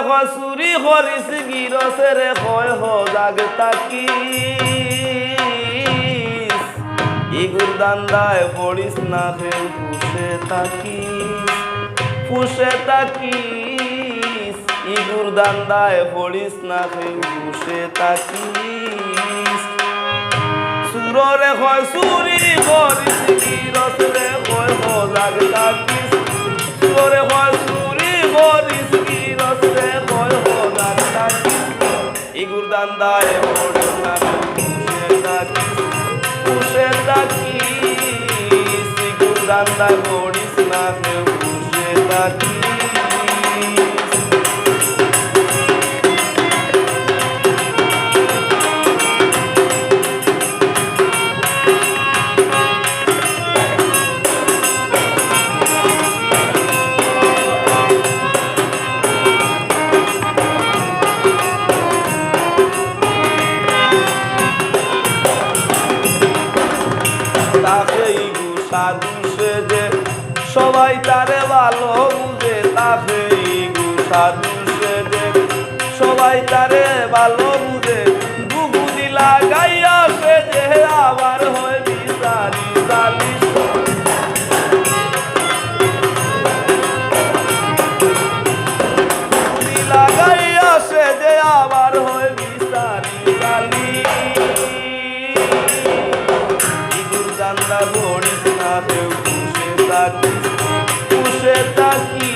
হয় চুরি করিস গিরসেরে হয় হজাগ তাকি ইগুর দান্দায় পড়িস না ফের ফুসে তাকিস ইগুর দান্দায় পড়িস না ফের ফুসে তাকিস সুররে হয় চুরি করিস গিরসেরে হয় হজাগ তাকিস সুররে হয় চুরি করিস গিরসেরে হয় হজাগ তাকিস ইগুর দান্দায় পড়িস না ফুসে তাকিস ইগুর দান্দায় পড়িস না ফের ফুসে তাকিস সাধু সেজে সবাই তারে ভালো বুঝে তাকে সাধু সেজে সবাই তারে ভালো বুঝে দুগুদি লাগাইয়া সেজে আবার হয় বিচারি চালিশ লাগাইয়া সেজে আবার হয় বিচারি চালিশ দান্দা পড়িস না কেউ ফুসে তাকি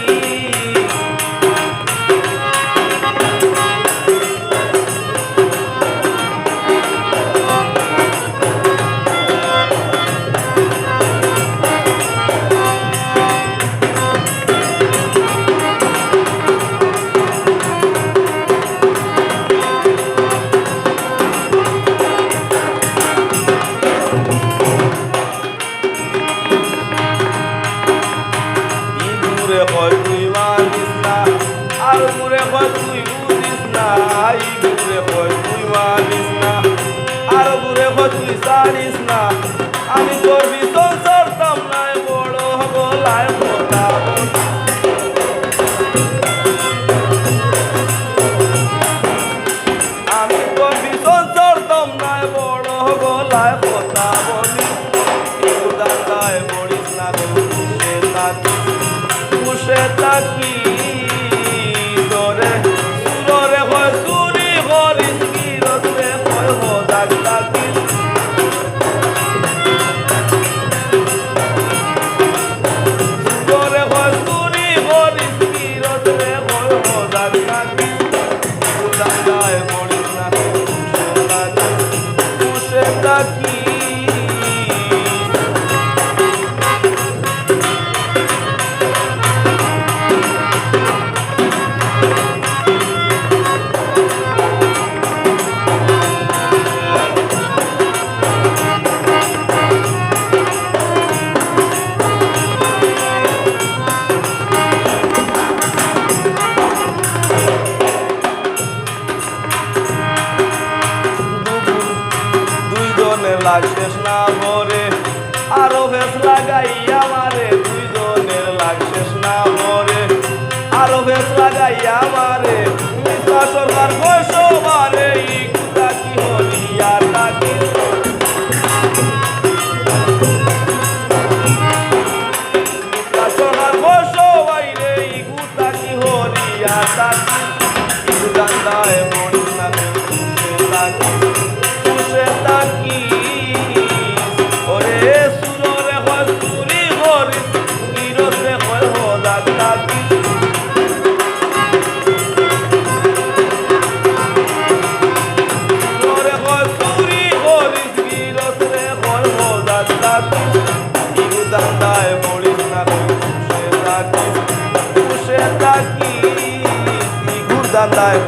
তুই মানিস না আর ঘুরে তুই বুঝিস না ঘুরে তুই মানিস না আর ঘুরে তুই ছাড়িস না আমি তোর ভীষণ চড়তাম নাই বড় গলায় কথা আমি তোর ভীষণ চড়তাম নাই বড় গলায় কথা বলি দাদায় পড়িস না ফুসে থাকি ফুসে তাকি দরে সুররে হয় চুরি করিস গিরসে হয় হজাগ তাকি সুররে হয় চুরি করিস গিরসে হয় হজাগ তাকি দাদায় পড়িস না ফুসে তাকি লাগছিস না ভরে আরো ভেস লাগাইয়া মারে দুইজনের লাগছিস না ভরে আরো ভেস লাগাইয়া মারে মিশ্রা সরকার বয়স মারে ইকুতা কি হরিয়া তাকি মিশ্রা সরকার বয়স বাইরে ইকুতা কি হরিয়া তাকি ইকু দান্দায় পড়িস না ফুসে তাকি ফুসে তাকি দান্দায় পড়িস না ফুসে তাকি ফুসে তাকি দান্দায়